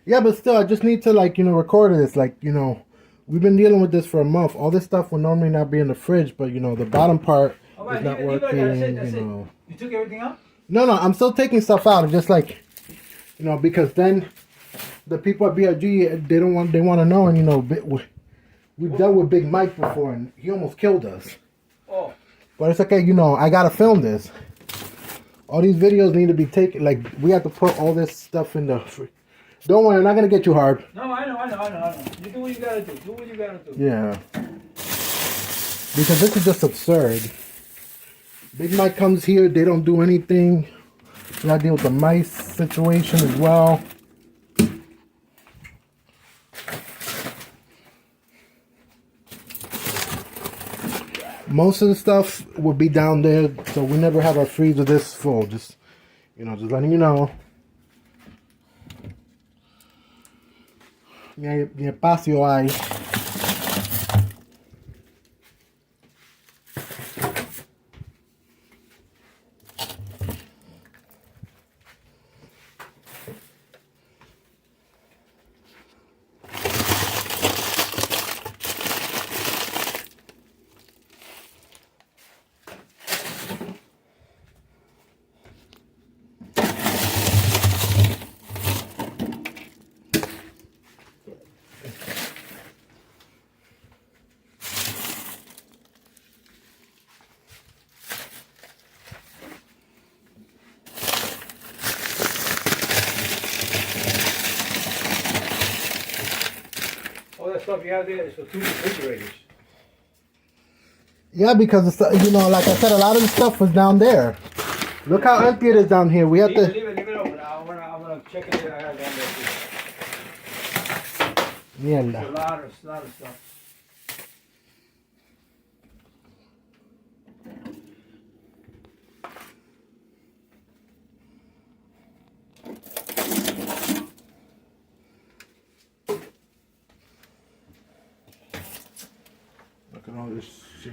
Yeah, but still, I just need to like record this. Like we've been dealing with this for a month. All this stuff would normally not be in the fridge, but the bottom part All is right, not leave it like that. That's it. working. That's it. You took everything out? No, no, I'm still taking stuff out. Just like because then the people at BRG they want to know, and we've dealt with Big Mike before, and he almost killed us. Oh. But it's okay. I gotta film this. All these videos need to be taken. Like we have to put all this stuff in the. Don't worry, I'm not gonna get you hard. No, I know. You do what you gotta do. Do what you gotta do. Yeah. Because this is just absurd. Big Mike comes here, they don't do anything. We gotta deal with the mice situation as well. Most of the stuff will be down there, so we never have our freezer this full. Just just letting you know. Mi espacio hay. All that stuff you have there is for 2 refrigerators. Yeah, because it's, like I said, a lot of the stuff was down there. Look how empty it is down here. We have Leave to. it open. I'm gonna check it there. I have down there too. Mierda. There's a lot of stuff. Look at all this shit.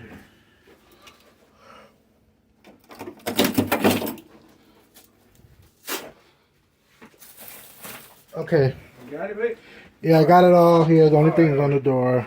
Okay. You got it, Rick? Yeah, I got it all here. The only thing is on the door.